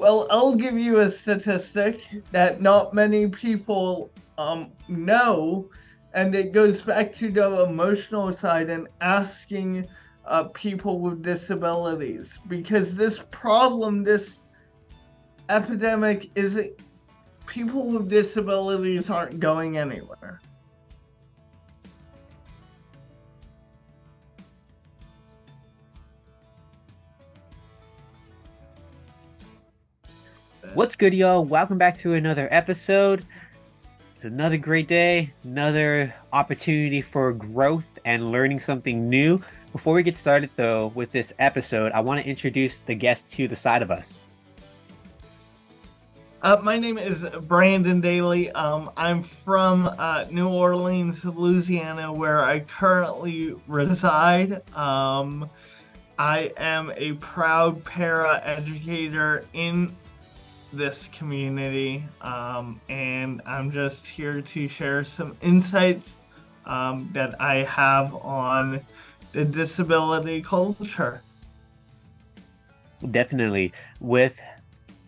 Well, I'll give you a statistic that not many people know, and it goes back to the emotional side and asking people with disabilities because this problem, this epidemic, isn't people with disabilities aren't going anywhere. What's good, y'all? Welcome back to another episode. It's another great day, another opportunity for growth and learning something new. Before we get started, though, with this episode, I want to introduce the guest to the side of us. My name is Brandon Daly. I'm from New Orleans, Louisiana, where I currently reside. I am a proud para educator in this community, and I'm just here to share some insights that I have on the disability culture. Definitely.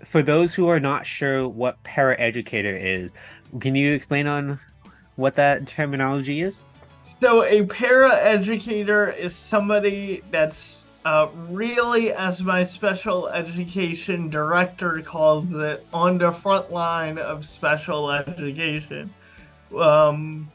For those who are not sure what paraeducator is, can you explain on what that terminology is? So, a para educator is somebody that's really, as my special education director calls it, on the front line of special education. Um,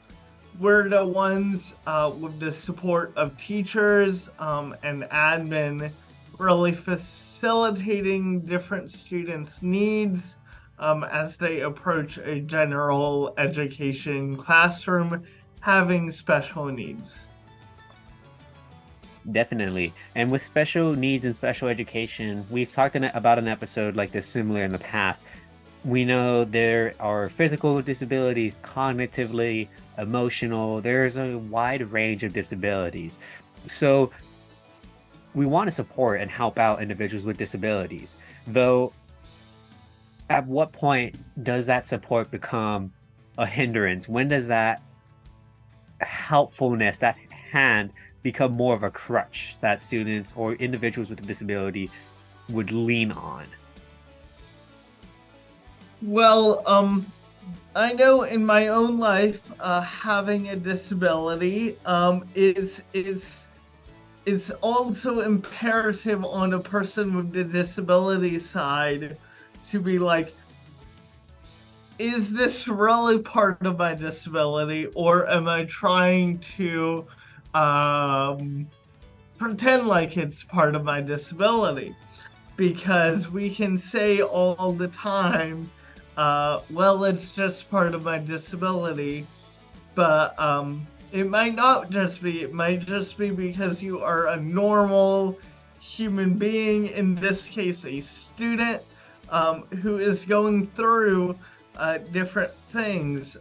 we're the ones with the support of teachers and admin, really facilitating different students' needs as they approach a general education classroom having special needs. Definitely. And with special needs and special education, we've talked about an episode like this similar in the past. We know there are physical disabilities, cognitively, emotional. There's a wide range of disabilities. So we want to support and help out individuals with disabilities. Though, at what point does that support become a hindrance? When does that helpfulness, that hand, become more of a crutch that students or individuals with a disability would lean on? Well, I know in my own life, having a disability, it's also imperative on a person with the disability side to be like, is this really part of my disability, or am I trying to um, pretend like it's part of my disability? Because we can say all the time, well, it's just part of my disability, but it might not just be, it might just be because you are a normal human being, in this case, a student who is going through different things.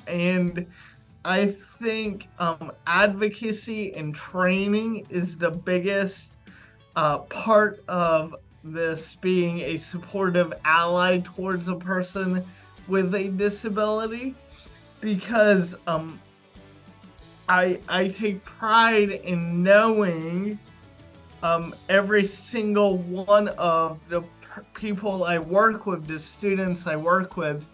And I think advocacy and training is the biggest part of this being a supportive ally towards a person with a disability because I take pride in knowing every single one of the people I work with, the students I work with,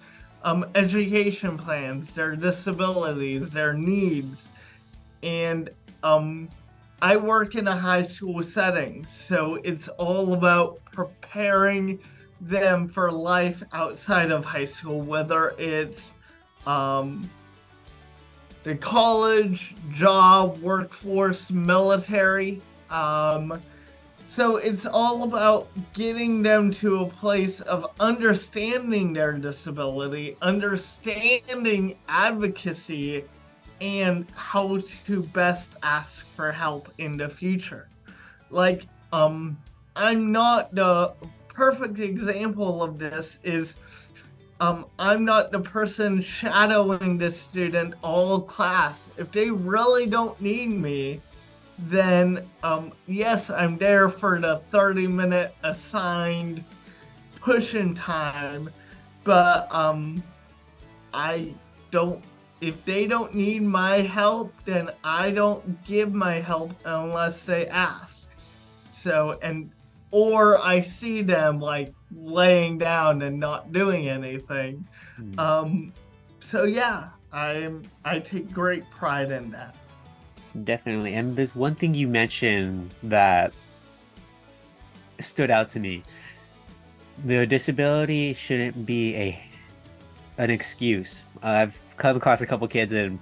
education plans, their disabilities, their needs, and I work in a high school setting, so it's all about preparing them for life outside of high school, whether it's um, the college, job, workforce, military. So it's all about getting them to a place of understanding their disability, understanding advocacy, and how to best ask for help in the future. Like, I'm not the perfect example of this is I'm not the person shadowing the student all class. If they really don't need me, then yes, I'm there for the 30-minute assigned push-in time, but I don't, if they don't need my help, then I don't give my help unless they ask. So, and or I see them like laying down and not doing anything. Hmm. Um, so yeah, I take great pride in that. Definitely. And there's one thing you mentioned that stood out to me. The disability shouldn't be an excuse. I've come across a couple kids and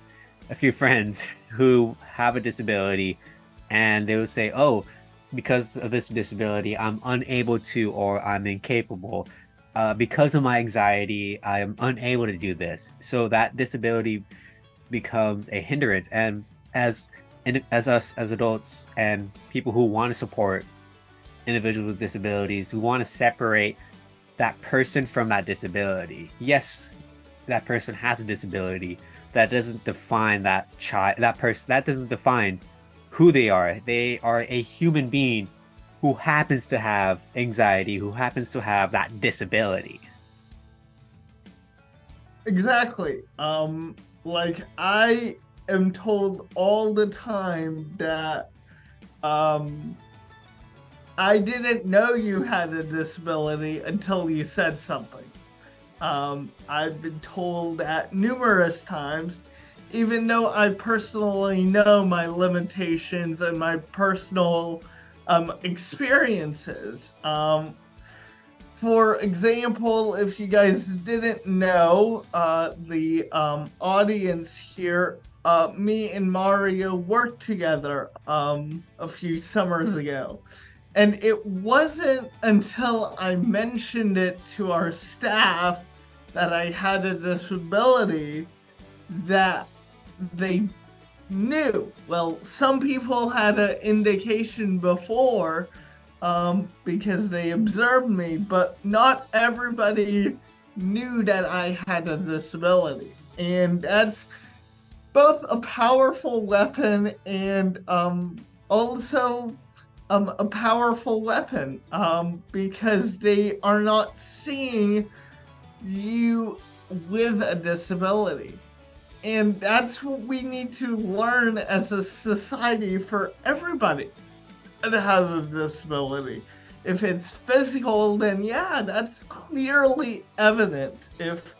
a few friends who have a disability, and they would say, "Oh, because of this disability, I'm unable to, or I'm incapable. Because of my anxiety, I am unable to do this." So that disability becomes a hindrance. As and as us as adults and people who want to support individuals with disabilities, we want to separate that person from that disability. Yes, that person has a disability. That doesn't define that child, that person, that doesn't define who they are. They are a human being who happens to have anxiety, who happens to have that disability. Exactly. Like I am told all the time that um I didn't know you had a disability until you said something. I've been told that numerous times, even though I personally know my limitations and my personal experiences. For example, if you guys didn't know, the audience here, me and Mario worked together a few summers ago. And it wasn't until I mentioned it to our staff that I had a disability that they knew. Well, some people had an indication before because they observed me, but not everybody knew that I had a disability. And that's both a powerful weapon and also a powerful weapon because they are not seeing you with a disability. And that's what we need to learn as a society for everybody that has a disability. If it's physical, then yeah, that's clearly evident. If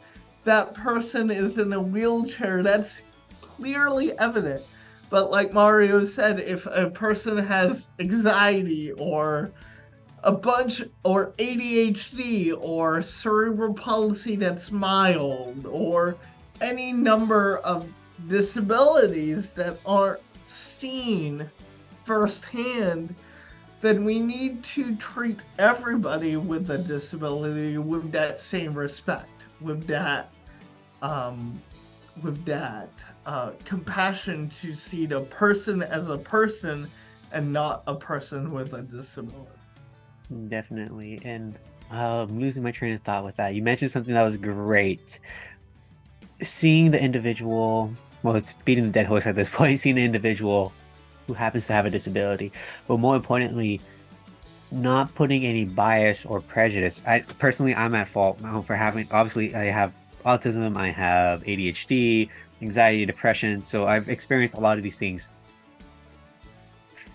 that person is in a wheelchair, that's clearly evident. But like Mario said, if a person has anxiety or a bunch or ADHD or cerebral palsy that's mild or any number of disabilities that aren't seen firsthand, then we need to treat everybody with a disability with that same respect, um, with that compassion to see the person as a person and not a person with a disability. Definitely. And I'm losing my train of thought with that. You mentioned something that was great. Seeing the individual, well, it's beating the dead horse at this point, seeing the individual who happens to have a disability, but more importantly, not putting any bias or prejudice. I personally, I'm at fault for having, obviously, I have autism, I have ADHD, anxiety, depression. So I've experienced a lot of these things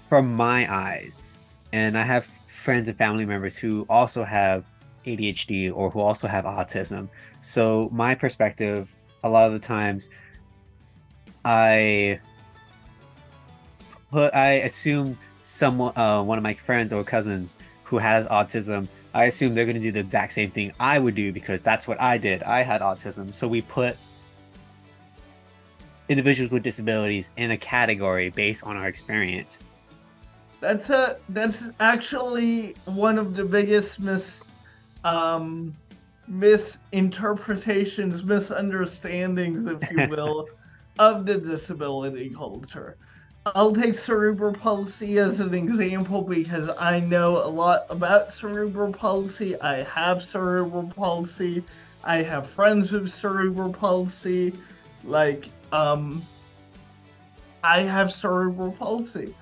from my eyes. And I have friends and family members who also have ADHD or who also have autism. So my perspective, a lot of the times, I I assume someone, one of my friends or cousins who has autism, I assume they're going to do the exact same thing I would do because that's what I did. I had autism. So we put individuals with disabilities in a category based on our experience. That's actually one of the biggest um, misinterpretations, misunderstandings, if you will, of the disability culture. I'll take cerebral palsy as an example because I know a lot about cerebral palsy. I have cerebral palsy. I have friends with cerebral palsy. Like, I have cerebral palsy.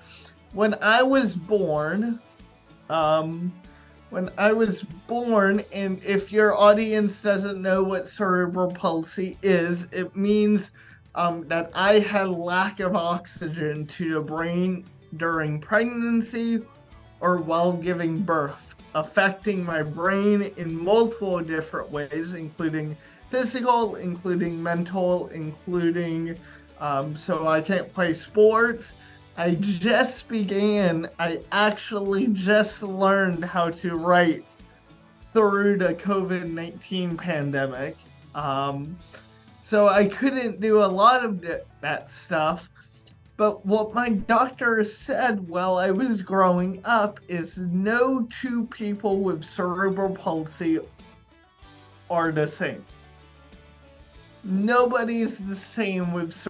When I was born, um, and if your audience doesn't know what cerebral palsy is, it means that I had lack of oxygen to the brain during pregnancy or while giving birth. affecting my brain in multiple different ways, including physical, including mental, including so I can't play sports. I actually just learned how to write through the COVID-19 pandemic. So I couldn't do a lot of that stuff. But what my doctor said while I was growing up is no two people with cerebral palsy are the same. Nobody's the same with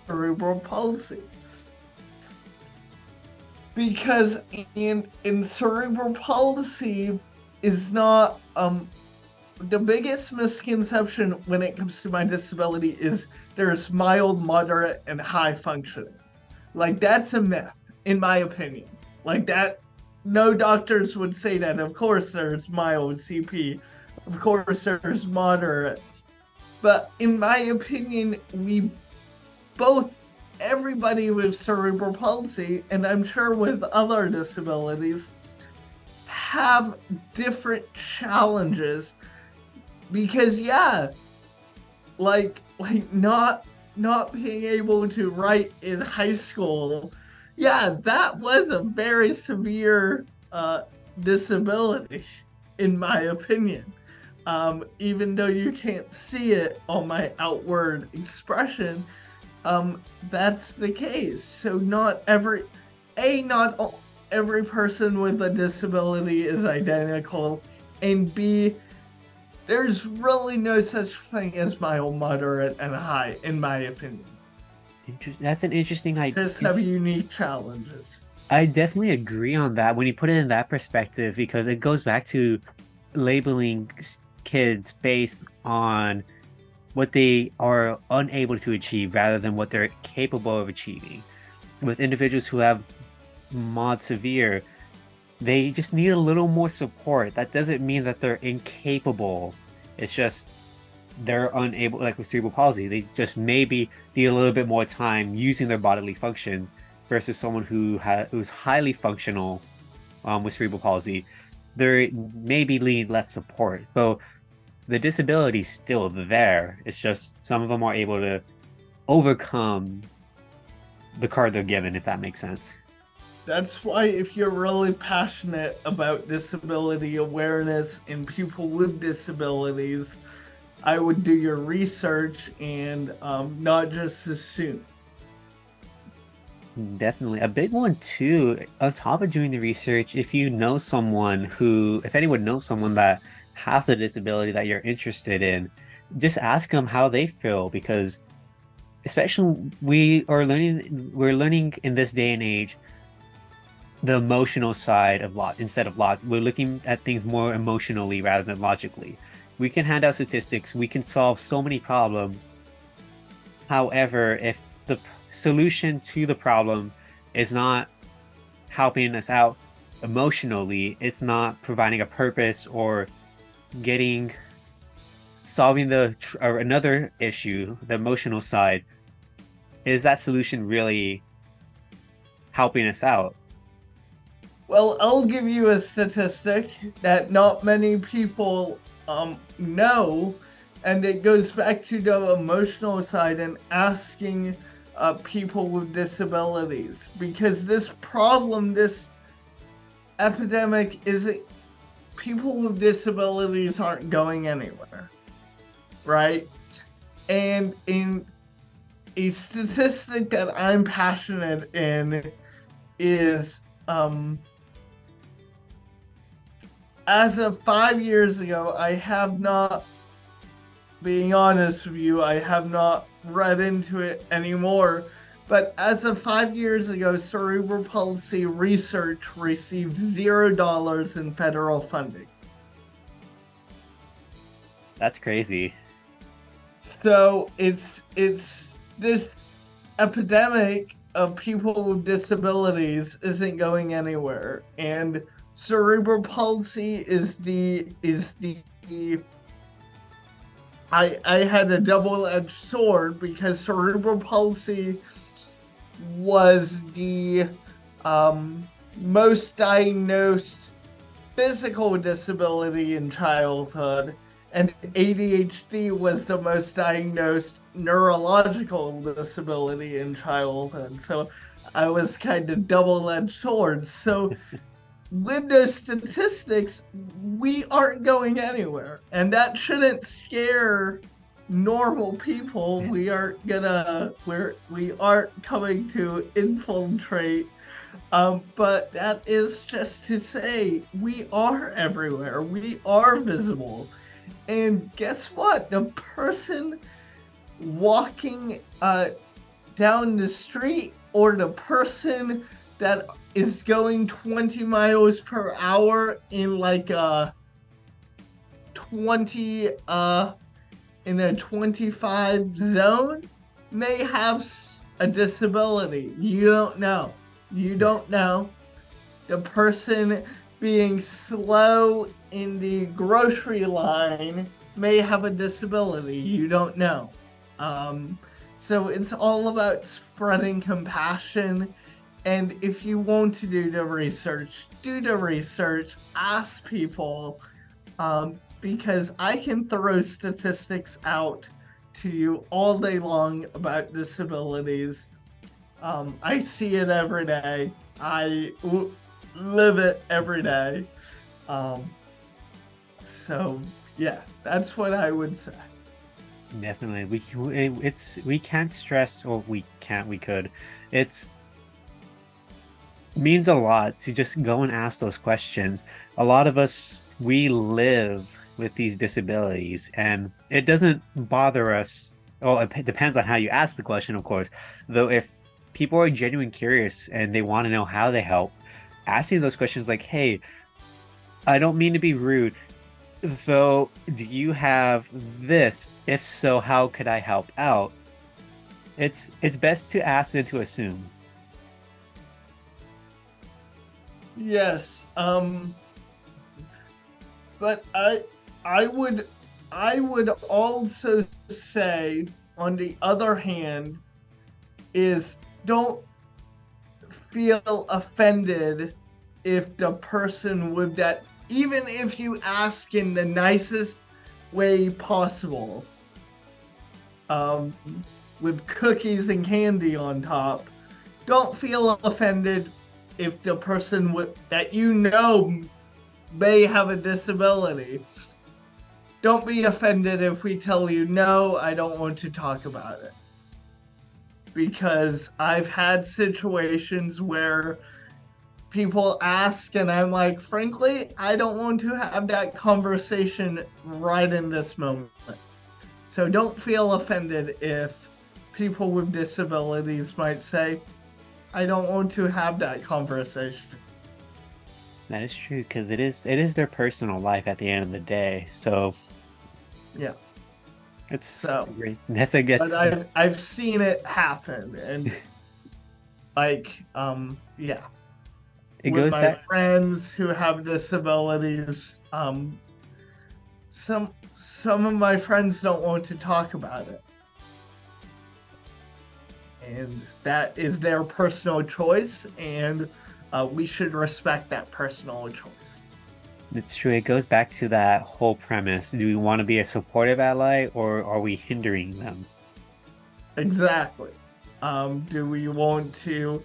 cerebral palsy. Because in cerebral palsy is not the biggest misconception when it comes to my disability is there's mild, moderate, and high functioning. Like, that's a myth, in my opinion. Like, that, no doctors would say that. Of course there's mild CP. Of course there's moderate. But in my opinion, everybody with cerebral palsy, and I'm sure with other disabilities, have different challenges. Because like not being able to write in high school, that was a very severe disability, in my opinion. Even though you can't see it on my outward expression, that's the case. So not every person with a disability is identical, and B, there's really no such thing as mild, moderate, and high, in my opinion. That's an interesting idea. Just have unique challenges. I definitely agree on that when you put it in that perspective, because it goes back to labeling kids based on what they are unable to achieve rather than what they're capable of achieving. With individuals who have mod severe, they just need a little more support. That doesn't mean that they're incapable. It's just they're unable, like with cerebral palsy, they just maybe need a little bit more time using their bodily functions versus someone who's highly functional with cerebral palsy. They maybe need less support. So the disability is still there. It's just some of them are able to overcome the card they're given, if that makes sense. That's why if you're really passionate about disability awareness and people with disabilities, I would do your research and not just assume. Definitely. A big one too, on top of doing the research, if anyone knows someone that has a disability that you're interested in, just ask them how they feel, because especially we're learning in this day and age the emotional side of instead of logic. We're looking at things more emotionally rather than logically. We can hand out statistics, we can solve so many problems. However, if the solution to the problem is not helping us out emotionally, it's not providing a purpose or solving another issue, the emotional side, is that solution really helping us out? Well, I'll give you a statistic that not many people know, and it goes back to the emotional side and asking people with disabilities, because this epidemic isn't, people with disabilities aren't going anywhere, right? And in a statistic that I'm passionate in is as of 5 years ago, I have not, being honest with you, I have not read into it anymore, but as of 5 years ago, cerebral palsy research received $0 in federal funding. That's crazy. So it's this epidemic of people with disabilities isn't going anywhere, and cerebral palsy is the I had a double-edged sword, because cerebral palsy was the most diagnosed physical disability in childhood, and ADHD was the most diagnosed neurological disability in childhood. So I was kind of double-edged sword. So with those statistics, we aren't going anywhere. And that shouldn't scare normal people. We aren't coming to infiltrate. But that is just to say we are everywhere. We are visible. And guess what? The person walking down the street, or the person that is going 20 miles per hour in like a 20 in a 25 zone may have a disability. You don't know. You don't know. The person being slow in the grocery line may have a disability. You don't know. So it's all about spreading compassion. And if you want to do the research, ask people, because I can throw statistics out to you all day long about disabilities. I see it every day. I live it every day. So yeah, that's what I would say. Definitely. We can't stress, or we could. It's means a lot to just go and ask those questions. A lot of us, we live with these disabilities, and it doesn't bother us. Well, it depends on how you ask the question, of course. Though if people are genuinely curious and they want to know how they help, asking those questions like, hey, I don't mean to be rude, though, do you have this? If so, how could I help out? It's best to ask than to assume. Yes. But I would also say, on the other hand, is don't feel offended if the person with that, even if you ask in the nicest way possible, with cookies and candy on top, don't feel offended if the person that you know may have a disability. Don't be offended if we tell you, no, I don't want to talk about it. Because I've had situations where people ask and I'm like, frankly, I don't want to have that conversation right in this moment. So don't feel offended if people with disabilities might say, I don't want to have that conversation. That is true, because it is their personal life at the end of the day. So yeah, it's great. That's a good. But I've seen it happen, and like yeah. It with goes my back. friends who have disabilities, some of my friends don't want to talk about it. And that is their personal choice, and we should respect that personal choice. It's true. It goes back to that whole premise. Do we want to be a supportive ally, or are we hindering them? Exactly. Do we want to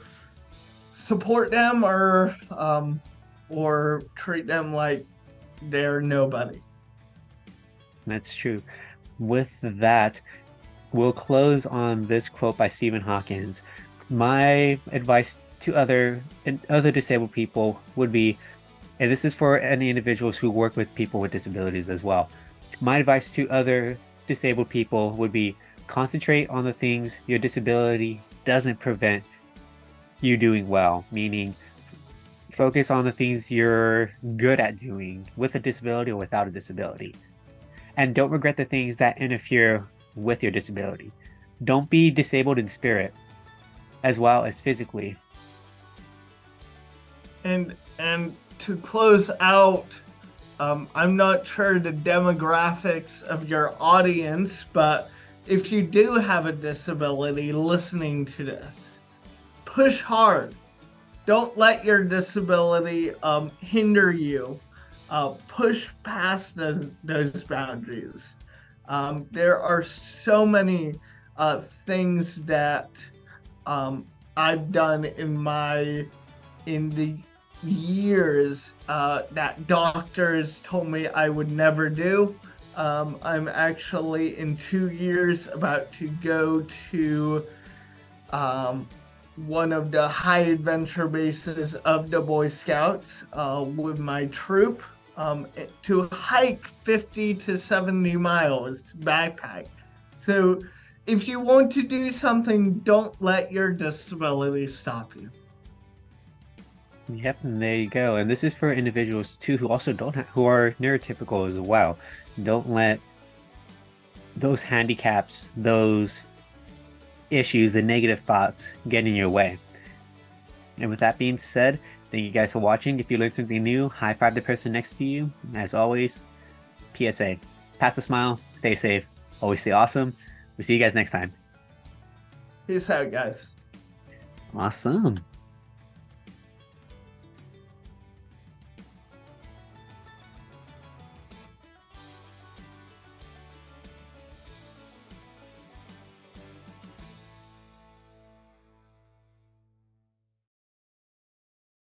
support them, or treat them like they're nobody? That's true. With that, we'll close on this quote by Stephen Hawkins. My advice to other disabled people would be, and this is for any individuals who work with people with disabilities as well. My advice to other disabled people would be, concentrate on the things your disability doesn't prevent you doing well, meaning focus on the things you're good at doing with a disability or without a disability. And don't regret the things that interfere with your disability. Don't be disabled in spirit as well as physically. And to close out, I'm not sure the demographics of your audience, but if you do have a disability listening to this, push hard. Don't let your disability hinder you. push past those boundaries. There are so many things that I've done in the years that doctors told me I would never do. I'm actually in 2 years about to go to um, one of the high adventure bases of the Boy Scouts with my troop to hike 50 to 70 miles backpack. So if you want to do something, don't let your disability stop you. Yep, and there you go. And this is for individuals too who also don't who are neurotypical as well. Don't let those handicaps, those issues, the negative thoughts get in your way. And with that being said, thank you guys for watching. If you learned something new, high five the person next to you. As always, PSA, pass the smile, stay safe, always stay awesome. We'll see you guys next time. Peace out, guys. Awesome.